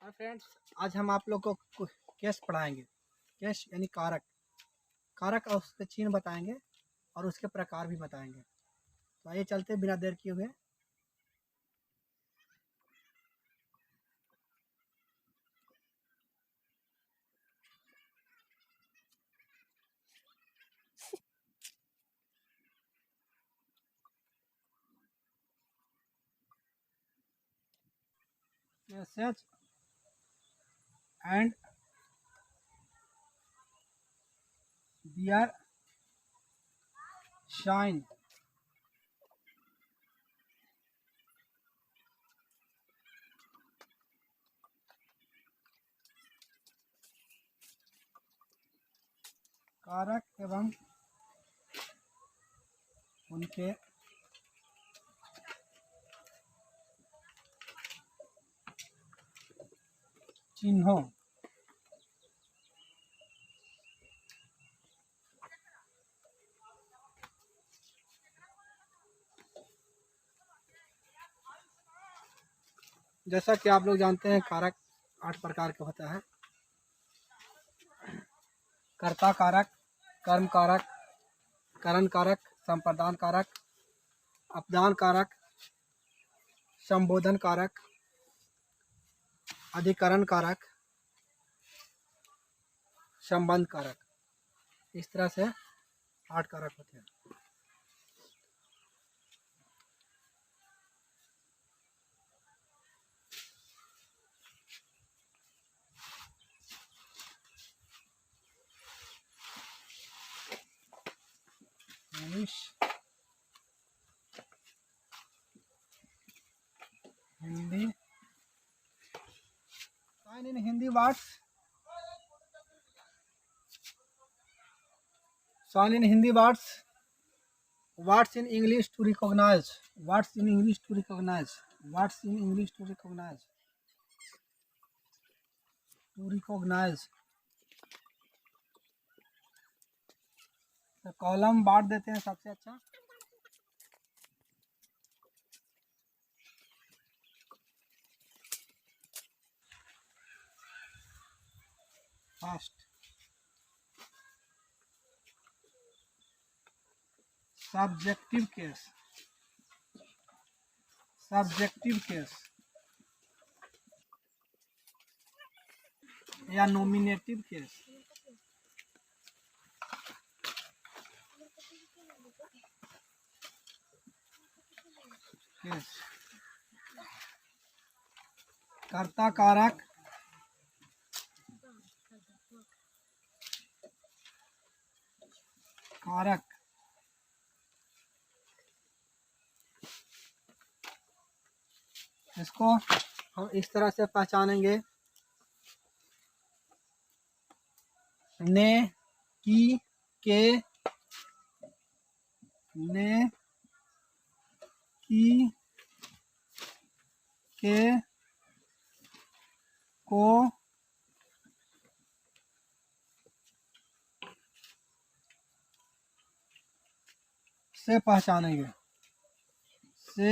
हाँ फ्रेंड्स, आज हम आप लोग को केस पढ़ाएंगे। केस यानी कारक। कारक और उसके चिन्ह बताएंगे और उसके प्रकार भी बताएंगे। तो आइए चलते बिना देर किए हुए। Message and their shine. कारक एवं उनके चिन्हों। जैसा कि आप लोग जानते हैं, कारक 8 प्रकार के होता है। कर्ता कारक, कर्म कारक, करण कारक, संप्रदान कारक, अपदान कारक, संबोधन कारक, अधिकरण कारक, संबंध कारक। इस तरह से 8 कारक होते हैं। English, Hindi. Sign in Hindi words. Sign in Hindi words. Words in English to recognize. Words in English to recognize. Words in English to recognize. To recognize. तो कॉलम बांट देते हैं सबसे अच्छा। First subjective case. Subjective case या नॉमिनेटिव केस। केस कर्ता कारक, कारक इसको हम इस तरह से पहचानेंगे। ने, की, के, ने, की, के, को, से पहचानेंगे। से,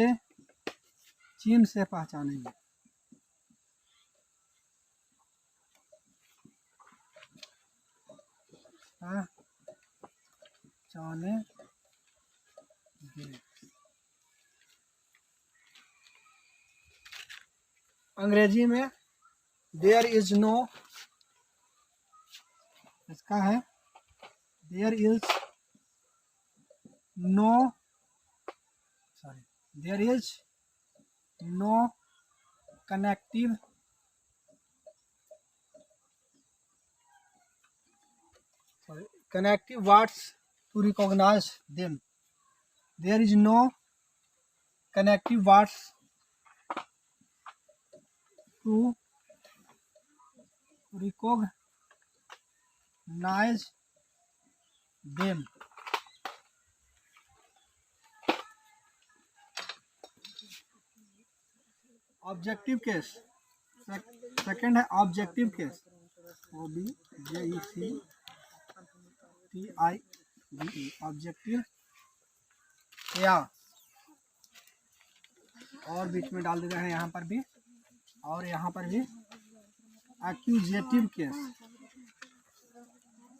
चिन्ह से पहचानेंगे। पहचाने अंग्रेजी में देयर इज नो, इसका है there is no, sorry, there is no connective connective words to recognize them. There is no connective words to recognize them. Objective case. Second है ऑब्जेक्टिव केस। OBJECTIVE। ऑब्जेक्टिव या और बीच में डाल दे रहे हैं, यहाँ पर भी और यहाँ पर भी accusative case,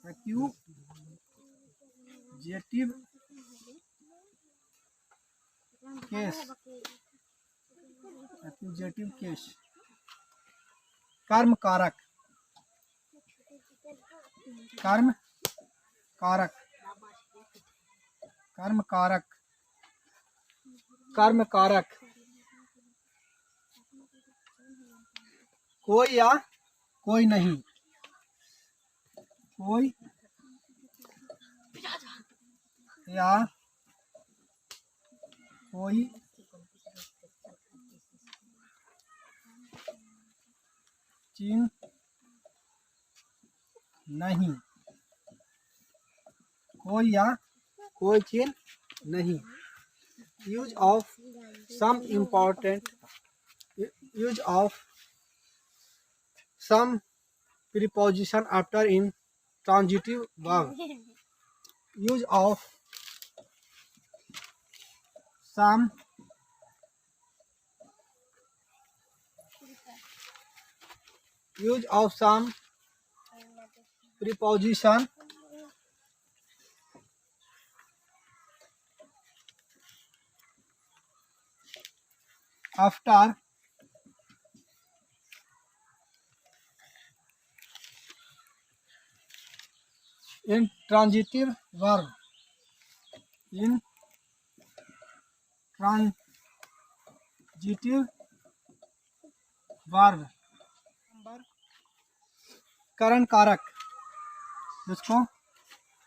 accusative case, accusative case. कर्म कारक, कर्म कारक, कर्म कारक, कर्म कारक। कोई या कोई नहीं, कोई या कोई चिन्ह नहीं, कोई या कोई चिन्ह नहीं। Use of some important, use of some preposition after in transitive verb, use of some preposition after in transitive verb, in transitive verb। करण कारक, जिसको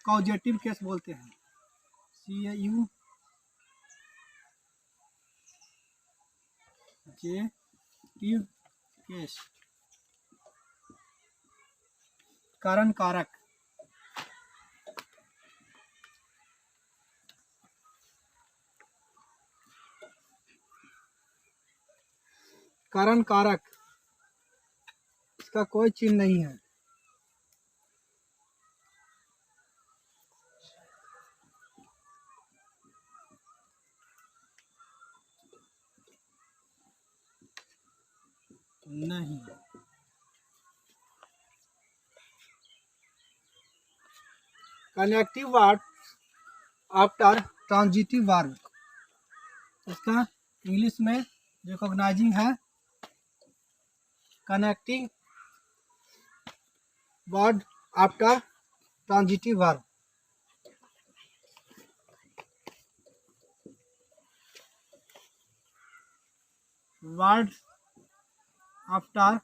कॉजेटिव केस बोलते हैं, CAUJETIV केस। करण कारक, करण कारक, इसका कोई चिन्ह नहीं है। नहीं, connective word after transitive verb, इसका इंग्लिश में रिकॉग्नाइजिंग है, connecting word after transitive verb. Word after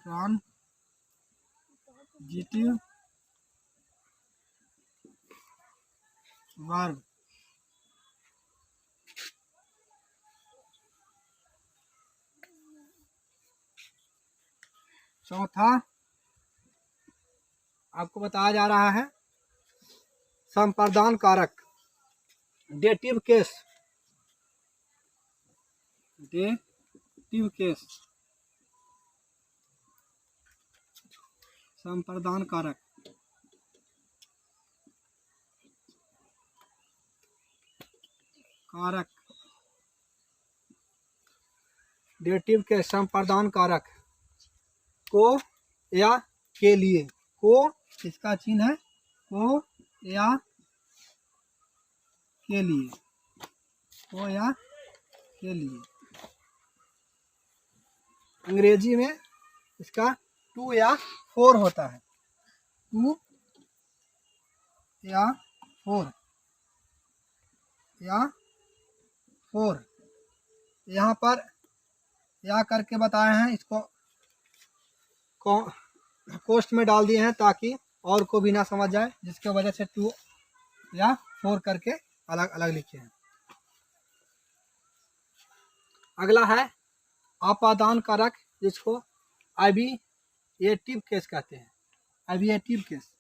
transitive verb. चौथा आपको बताया जा रहा है संप्रदान कारक, डेटिव केस, डेटिव केस, संप्रदान कारक। कारक, डेटिव केस, संप्रदान कारक। को या के लिए, को इसका चिन्ह है, को या के लिए, को या के लिए। अंग्रेजी में इसका टू या फोर होता है, टू या फोर, या फोर। यहाँ पर या करके बताए हैं, इसको कोष्ठ में डाल दिए हैं ताकि और को भी ना समझ जाए, जिसके वजह से टू या फोर करके अलग अलग लिखे हैं। अगला है आपादान कारक, जिसको एविएटिव केस कहते हैं, एविएटिव केस।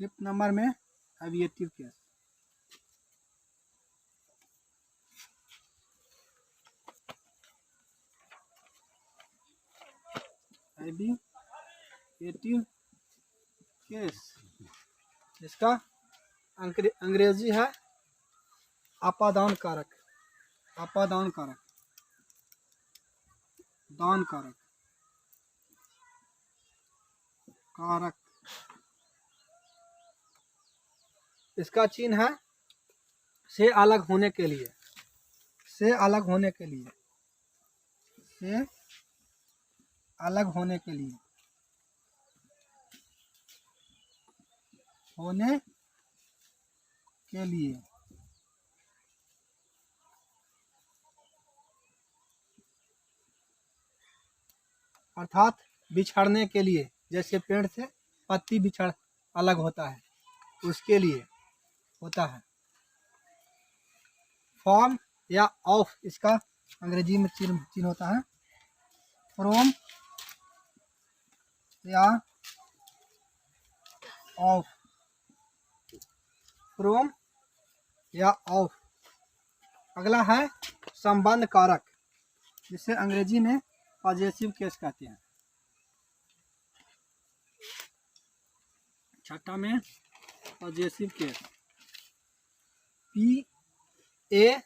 फिफ्थ नंबर में एविएटिव केस। एविएटिव केस, इसका अंग्रेजी है अपादान कारक, अपादान कारक, दान कारक, कारक। इसका चिन्ह है से अलग होने के लिए, से अलग होने के लिए, से अलग होने के लिए, होने के लिए। अर्थात बिछड़ने के लिए, जैसे पेड़ से पत्ती बिछड़ अलग होता है, उसके लिए होता है। फ्रॉम या ऑफ, इसका अंग्रेजी में चिन्ह होता है फ्रॉम या ऑफ, फ्रॉम या ऑफ। अगला है संबंध कारक, जिसे अंग्रेजी में पॉजेसिव केस कहते हैं। छठा में possessive case, PASSES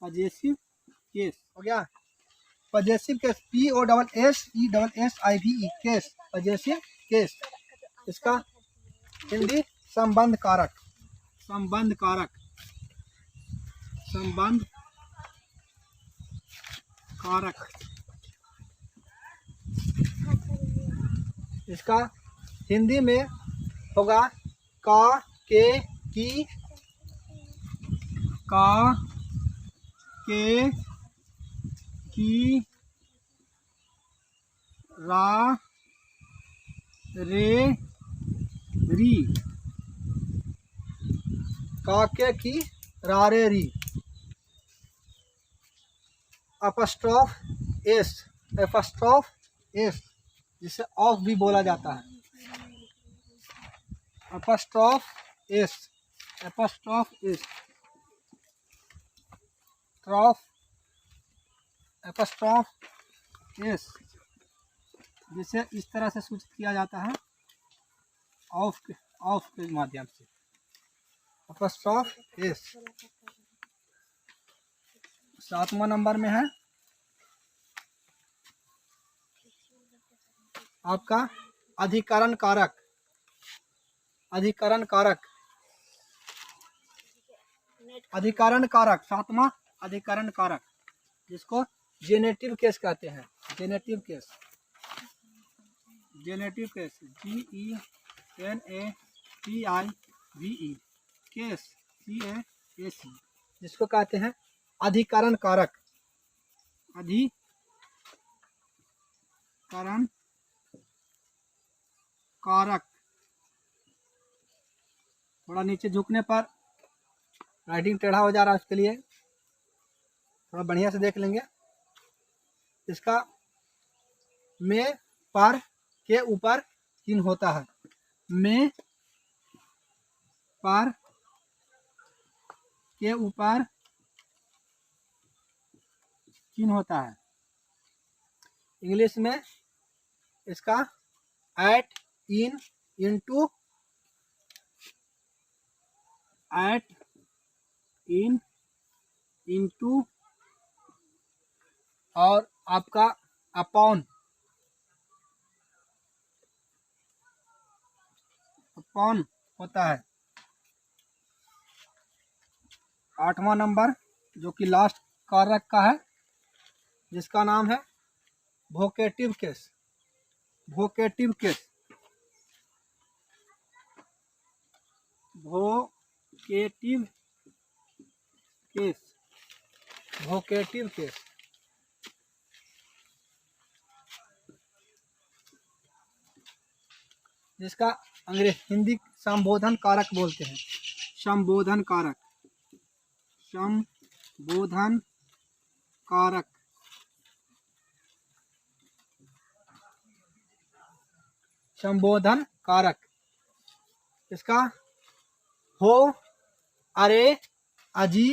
possessive case हो गया। Possessive case, POSSESSIVE case, possessive case. इसका हिंदी संबंध कारक, संबंध कारक, संबंध कारक। इसका हिंदी में होगा का, के, की, का, के, की, रा, रे, री, काके की, रारे री। अपस्ट्रॉफ एस, अपस्ट्रॉफ एस, जिसे ऑफ भी बोला जाता है। अपस्ट्रॉफ एस, अपस्ट्रॉफ एस, ट्रॉफ, अपस्ट्रॉफ एस, जिसे इस तरह से सूचित किया जाता है ऑफ के माध्यम से, अपस्ट्रॉफ एस। 7वां नंबर में है आपका अधिकरण कारक, अधिकरण कारक, अधिकरण कारक। 7वां अधिकरण कारक, जिसको जेनेटिव केस कहते हैं, generative case, generative case, GENATIVE case, CASE, जिसको कहते हैं अधिकरण कारक, अधिकरण कारक। थोड़ा नीचे झुकने पर राइटिंग टेढ़ा हो जा रहा है, उसके लिए थोड़ा बढ़िया से देख लेंगे। इसका में, पर, के ऊपर चिन्ह होता है, में, पर, के ऊपर चिन्ह होता है। इंग्लिश में इसका एट, इन, इनटू, एट, इन, इनटू और आपका अपॉन, अपॉन होता है। 8वां नंबर जो कि लास्ट कारक का है, जिसका नाम है vocative case, vocative case, vocative case, vocative case. जिसका हिंदी संबोधन कारक बोलते हैं, संबोधन कारक, संबोधन कारक, संबोधन कारक। इसका हो, अरे, अजी,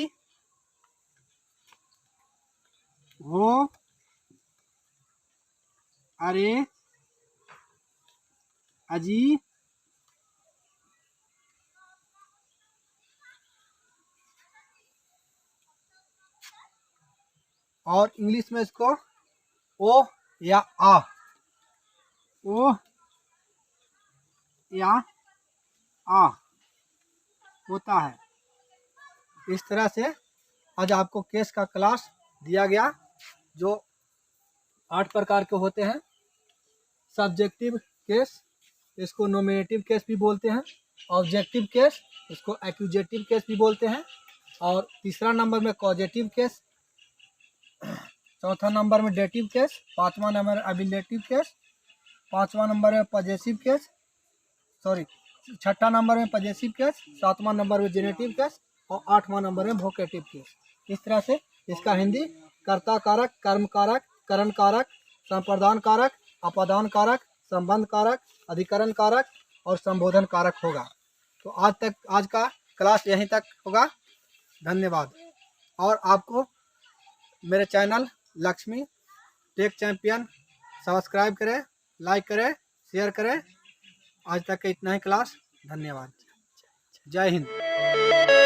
हो, अरे अजी और इंग्लिश में इसको ओ या आ, ओ या आ होता है। इस तरह से आज आपको केस का क्लास दिया गया, जो 8 प्रकार के होते हैं। सब्जेक्टिव केस, इसको नॉमिनेटिव केस भी बोलते हैं। ऑब्जेक्टिव केस, इसको एक्यूजेटिव केस भी बोलते हैं। और तीसरा नंबर में कॉजेटिव केस, चौथा नंबर में डेटिव केस, पांचवा नंबर एबिलेटिव केस, पांचवा नंबर में पजेसिव केस, छठा नंबर में पजेसिव केस, सातवां नंबर में जेनेटिव केस और आठवां नंबर में वोकेटिव केस। इस तरह से इसका हिंदी कर्ता कारक, कर्म कारक, करण कारक, संप्रदान कारक, अपादान कारक, संबंध कारक, अधिकरण कारक और संबोधन कारक होगा। तो आज का क्लास यहीं तक होगा। धन्यवाद। और आपको मेरे channel Lakshmi take champion subscribe करें, लाइक करें, शेयर करें। आज तक का इतना ही क्लास। धन्यवाद। जय हिंद।